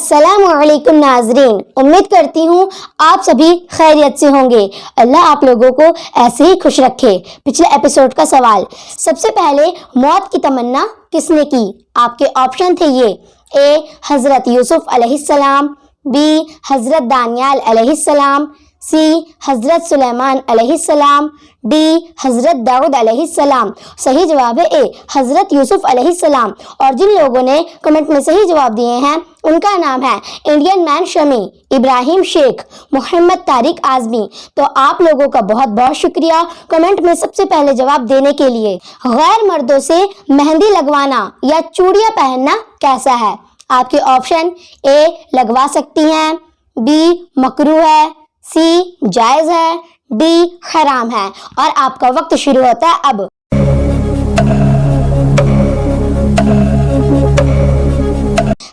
السلام علیکم ناظرین، امید کرتی ہوں آپ سبھی خیریت سے ہوں گے۔ اللہ آپ لوگوں کو ایسے ہی خوش رکھے۔ پچھلے ایپیسوڈ کا سوال، سب سے پہلے موت کی تمنا کس نے کی؟ آپ کے آپشن تھے یہ: اے حضرت یوسف علیہ السلام، بی حضرت دانیال علیہ السلام، سی حضرت سلیمان علیہ السلام، ڈی حضرت داؤد علیہ السلام۔ صحیح جواب ہے اے حضرت یوسف علیہ السلام، اور جن لوگوں نے کمنٹ میں صحیح جواب دیے ہیں ان کا نام ہے انڈین مین شمی، ابراہیم شیخ، محمد طارق اعظمی۔ تو آپ لوگوں کا بہت بہت شکریہ کمنٹ میں سب سے پہلے جواب دینے کے لیے۔ غیر مردوں سے مہندی لگوانا یا چوڑیاں پہننا کیسا ہے؟ آپ کے آپشن: اے لگوا سکتی ہیں، بی مکروہ ہے، سی جائز ہے، ڈی حرام ہے۔ اور آپ کا وقت شروع ہوتا ہے اب۔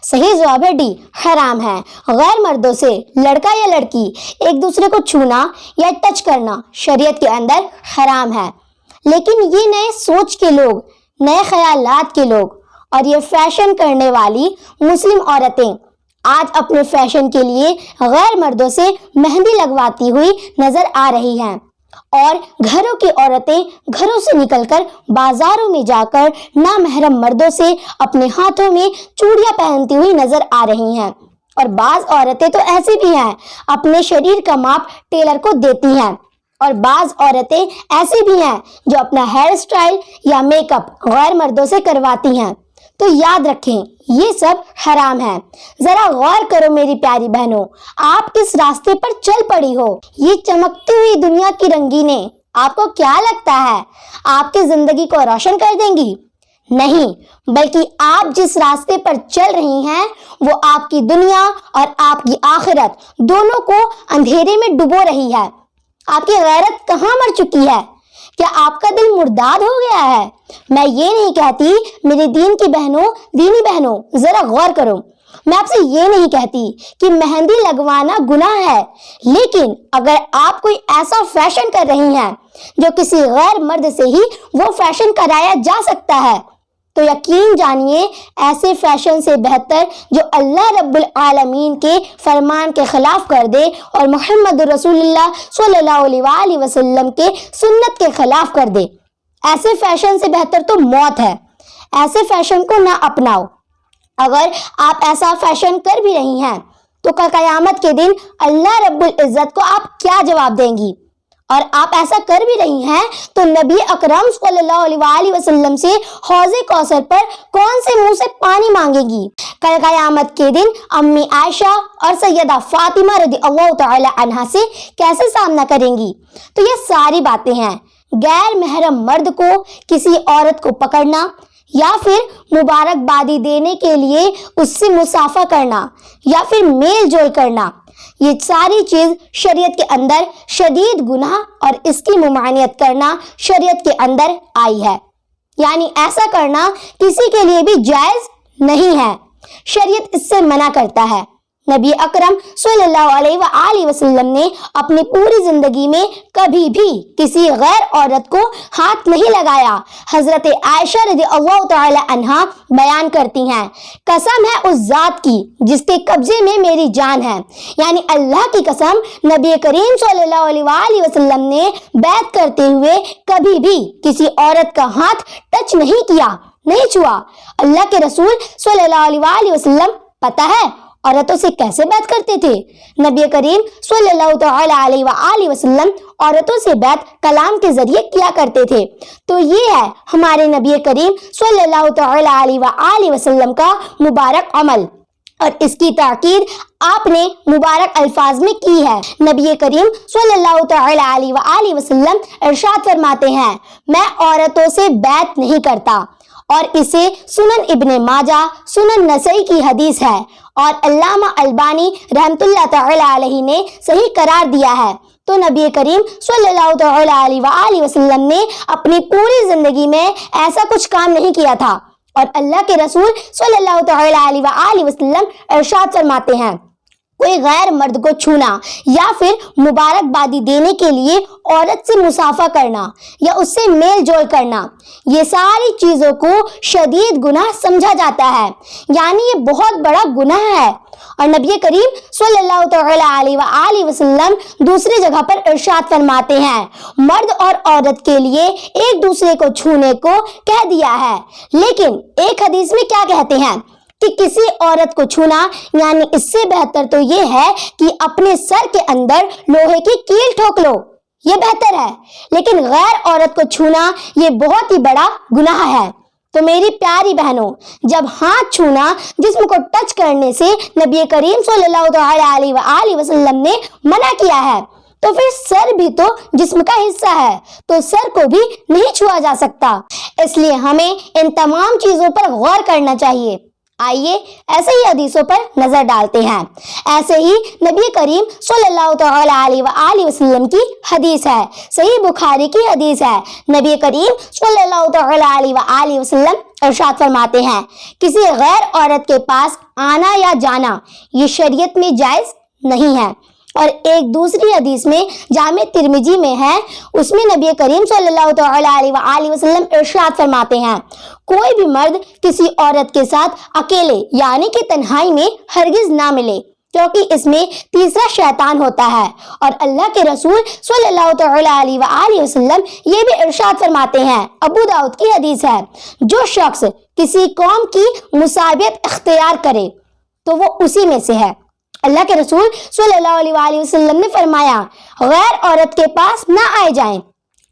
صحیح جواب ہے ڈی حرام ہے۔ غیر مردوں سے لڑکا یا لڑکی ایک دوسرے کو چھونا یا ٹچ کرنا شریعت کے اندر حرام ہے، لیکن یہ نئے سوچ کے لوگ، نئے خیالات کے لوگ اور یہ فیشن کرنے والی مسلم عورتیں آج اپنے فیشن کے لیے غیر مردوں سے مہندی لگواتی ہوئی نظر آ رہی ہیں، اور گھروں کی عورتیں گھروں سے نکل کر بازاروں میں جا کر نامحرم مردوں سے اپنے ہاتھوں میں چوڑیاں پہنتی ہوئی نظر آ رہی ہیں۔ اور بعض عورتیں تو ایسی بھی ہیں اپنے شریر کا ماپ ٹیلر کو دیتی ہیں، اور بعض عورتیں ایسی بھی ہیں جو اپنا ہیئر سٹائل یا میک اپ غیر مردوں سے کرواتی ہیں۔ تو یاد رکھیں یہ سب حرام ہے۔ ذرا غور کرو میری پیاری بہنوں، آپ کس راستے پر چل پڑی ہو؟ یہ چمکتی ہوئی دنیا کی رنگینیں آپ کو کیا لگتا ہے آپ کی زندگی کو روشن کر دیں گی؟ نہیں، بلکہ آپ جس راستے پر چل رہی ہیں وہ آپ کی دنیا اور آپ کی آخرت دونوں کو اندھیرے میں ڈبو رہی ہے۔ آپ کی غیرت کہاں مر چکی ہے؟ کیا آپ کا دل مرداد ہو گیا ہے؟ میں یہ نہیں کہتی میری دین کی بہنوں، دینی بہنوں ذرا غور کرو، میں آپ سے یہ نہیں کہتی کہ مہندی لگوانا گناہ ہے، لیکن اگر آپ کوئی ایسا فیشن کر رہی ہیں جو کسی غیر مرد سے ہی وہ فیشن کرایا جا سکتا ہے، تو یقین جانیے ایسے فیشن سے بہتر جو اللہ رب العالمین کے فرمان کے خلاف کر دے اور محمد رسول اللہ صلی اللہ علیہ وآلہ وسلم کے سنت کے خلاف کر دے، ایسے فیشن سے بہتر تو موت ہے۔ ایسے فیشن کو نہ اپناؤ۔ اگر آپ ایسا فیشن کر بھی رہی ہیں تو کل قیامت کے دن اللہ رب العزت کو آپ کیا جواب دیں گی؟ اور آپ ایسا کر بھی رہی ہیں تو نبی اکرم صلی اللہ علیہ وآلہ وسلم سے حوض کوثر پر کون سے منہ سے پانی مانگے گی؟ کل قیامت کے دن امی عائشہ اور سیدہ فاطمہ رضی اللہ تعالی عنہا سے کیسے سامنا کریں گی؟ تو یہ ساری باتیں ہیں۔ غیر محرم مرد کو کسی عورت کو پکڑنا یا پھر مبارکبادی دینے کے لیے اس سے مصافحہ کرنا یا پھر میل جول کرنا، یہ ساری چیز شریعت کے اندر شدید گناہ اور اس کی ممانعت کرنا شریعت کے اندر آئی ہے، یعنی ایسا کرنا کسی کے لیے بھی جائز نہیں ہے، شریعت اس سے منع کرتا ہے۔ نبی اکرم صلی اللہ علیہ وآلہ وسلم نے اپنی پوری زندگی میں کبھی بھی کسی غیر عورت کو ہاتھ نہیں لگایا۔ حضرت عائشہ رضی اللہ تعالی عنہا بیان کرتی ہیں، قسم ہے اس ذات کی جس کے قبضے میں میری جان ہے، یعنی اللہ کی قسم، نبی کریم صلی اللہ علیہ وآلہ وسلم نے بیعت کرتے ہوئے کبھی بھی کسی عورت کا ہاتھ ٹچ نہیں کیا، نہیں چھوا۔ اللہ کے رسول صلی اللہ علیہ وآلہ وسلم پتہ ہے عورتوں سے کیسے بیعت کرتے تھے؟ نبی کریم صلی اللہ تعالی علیہ وآلہ وسلم عورتوں سے بیعت کلام کے ذریعے کیا کرتے تھے۔ تو یہ ہے ہمارے نبی کریم صلی اللہ تعالی علیہ وآلہ وسلم کا مبارک عمل، اور اس کی تاکید آپ نے مبارک الفاظ میں کی ہے۔ نبی کریم صلی اللہ تعالی علیہ وآلہ وسلم ارشاد فرماتے ہیں، میں عورتوں سے بیعت نہیں کرتا، اور اسے سنن ابن ماجہ، سنن نسائی کی حدیث ہے، اور علامہ البانی رحمۃ اللہ تعالی علیہ نے صحیح قرار دیا ہے۔ تو نبی کریم صلی اللہ تعالی علیہ وآلہ وسلم نے اپنی پوری زندگی میں ایسا کچھ کام نہیں کیا تھا، اور اللہ کے رسول صلی اللہ تعالی علیہ وآلہ وسلم ارشاد فرماتے ہیں، कोई गैर मर्द को छूना या फिर मुबारकबादी देने के लिए औरत से मुसाफा करना या उससे मेल जोल करना, ये सारी चीज़ों को शदीद गुनाह समझा जाता है, यानी ये बहुत बड़ा गुनाह है। और नबी करीम सल्लल्लाहु अलैहि वसल्लम दूसरी जगह पर इरशाद फरमाते हैं, मर्द और औरत के लिए एक दूसरे को छूने को कह दिया है, लेकिन एक हदीस में क्या कहते हैं कि किसी औरत को छूना, यानी इससे बेहतर तो ये है कि अपने सर के अंदर लोहे की कील ठोक लो, ये बेहतर है। लेकिन गैर औरत को छूना ये बहुत ही बड़ा गुनाह है। तो मेरी प्यारी बहनों, जब हाथ छूना, जिस्म को टच करने से नबी करीम सल्लल्लाहु अलैहि वसल्लम ने मना किया है, तो फिर सर भी तो जिस्म का हिस्सा है, तो सर को भी नहीं छुआ जा सकता। इसलिए हमें इन तमाम चीजों पर गौर करना चाहिए। आइए ऐसे ही हदीसों पर नजर डालते हैं। ऐसे ही नबी करीम सल्लल्लाहु अलैहि वसल्लम की हदीस है, सही बुखारी की हदीस है। नबी करीम सल्लल्लाहु अलैहि वसल्लम इरशाद फरमाते हैं, किसी गैर औरत के पास आना या जाना ये शरीयत में जायज नहीं है। और एक दूसरी हदीस में जामे तिरमिजी में है, उसमें नबी करीम सल्लल्लाहु अलैहि वसल्लम इरशाद फरमाते हैं, कोई भी मर्द किसी औरत के साथ अकेले यानी कि तन्हाई में हरगिज ना मिले, क्योंकि इसमें तीसरा शैतान होता है। और अल्लाह के रसूल सल्लल्लाहु अलैहि वसल्लम ये भी इरशाद फरमाते हैं, अबू दाऊद की हदीस है, जो शख्स किसी कौम की मुसाबियत इख्तियार करे तो वो उसी में से है। अल्लाह के रसूल सल्लल्लाहु अलैहि वसल्लम ने फरमाया, गैर औरत के पास ना आए जाएं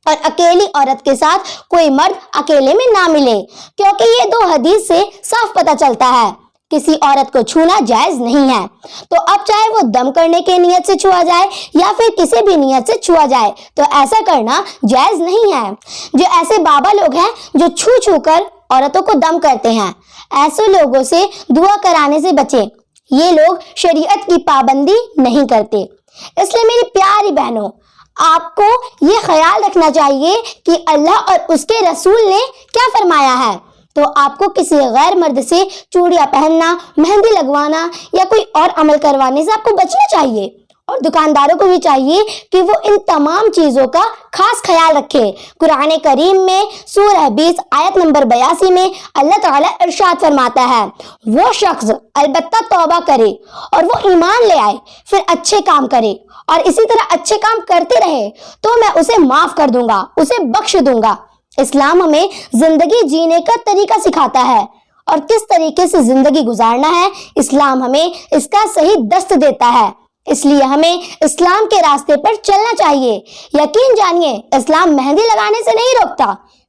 और अकेली औरत के साथ कोई मर्द अकेले में ना मिले, क्योंकि ये दो हदीस से साफ पता चलता है किसी औरत को छूना जायज नहीं है। तो अब चाहे वो दम करने के नियत से छुआ जाए या फिर किसी भी नियत से छुआ जाए, तो ऐसा करना जायज नहीं है। जो ऐसे बाबा लोग हैं जो छू छू कर औरतों को दम करते हैं, ऐसे लोगों से दुआ कराने से बचें। ये लोग शरीयत की पाबंदी नहीं करते। इसलिए मेरी प्यारी बहनों, आपको ये ख्याल रखना चाहिए कि अल्लाह और उसके रसूल ने क्या फरमाया है। तो आपको किसी गैर मर्द से चूड़ियां पहनना, मेहंदी लगवाना या कोई और अमल करवाने से आपको बचना चाहिए। और दुकानदारों को भी चाहिए कि वो इन तमाम चीज़ों का खास ख्याल रखे। कुरान करीम में सूरह 20 आयत नंबर 82 में अल्लाह ताला इरशाद फरमाता है, वो शख्स अलबत्ता तौबा करे और वो ईमान ले आए, फिर अच्छे काम करे और इसी तरह अच्छे काम करते रहे, तो मैं उसे माफ कर दूंगा, उसे बख्श दूंगा। इस्लाम हमें जिंदगी जीने का तरीका सिखाता है और किस तरीके से जिंदगी गुजारना है, इस्लाम हमें इसका सही दस्त देता है। इसलिए हमें इस्लाम के रास्ते पर चलना चाहिए। यकीन जानिए, इस्लाम मेहंदी लगाने से नहीं रोकता,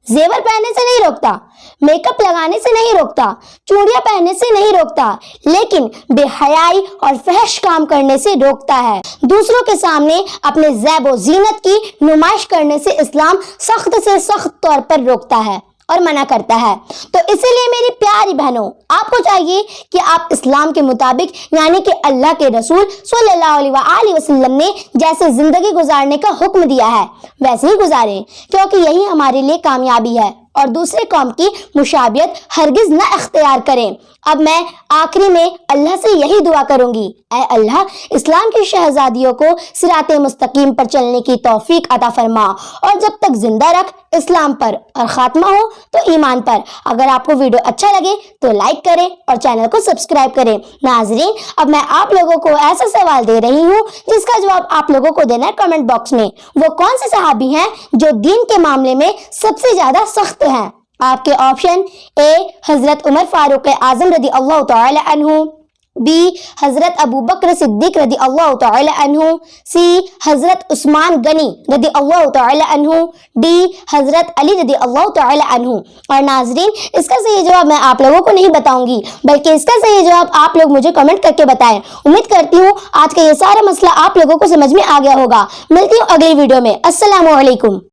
जेवर पहनने से नहीं रोकता, मेकअप लगाने से नहीं रोकता, चूड़ियां पहनने से नहीं रोकता, लेकिन बेहयाई और फहश काम करने से रोकता है। दूसरों के सामने अपने ज़ैब व ज़ीनत की नुमाइश करने से इस्लाम सख्त से सख्त तौर पर रोकता है और मना करता है। तो इसीलिए मेरी प्यारी बहनों, आपको चाहिए कि आप इस्लाम के मुताबिक, यानी कि अल्लाह के रसूल सल्लल्लाहु अलैहि वसल्लम ने जैसे जिंदगी गुजारने का हुक्म दिया है वैसे ही गुजारें, क्योंकि यही हमारे लिए कामयाबी है। और दूसरे कौम की मुशाबियत हरगिज न अख्तियार करें। अब मैं आखिरी में अल्लाह से यही दुआ करूंगी, ऐ अल्लाह, इस्लाम की शहजादियों को सिराते मुस्तकीम पर चलने की तौफीक अता फरमा और जब तक जिंदा रख इस्लाम पर और खात्मा हो तो ईमान पर। अगर आपको वीडियो अच्छा लगे तो लाइक करें और चैनल को सब्सक्राइब करें। नाजरीन, अब मैं आप लोगों को ऐसा सवाल दे रही हूँ जिसका जवाब आप लोगों को देना है कमेंट बॉक्स में। वो कौन से सहाबी हैं जो दीन के मामले में सबसे ज्यादा सख्त हैं? आपके ऑप्शन ए हजरत उमर फारूक आजम रदी अल्लाह तआला अन्हु, बी हजरत अबू बकर सिद्दीक रदी अल्लाह तआला अन्हु, सी हजरत उस्मान गनी रदी अल्लाह तआला अन्हु, डी हजरत अली रदी अल्लाह तआला अन्हु। और नाजरीन, इसका सही जवाब मैं आप लोगों को नहीं बताऊंगी, बल्कि इसका सही जवाब आप लोग मुझे कमेंट करके बताएं। उम्मीद करती हूँ आज का ये सारा मसला आप लोगों को समझ में आ गया होगा। मिलती हूँ अगली वीडियो में। अस्सलामु अलैकुम।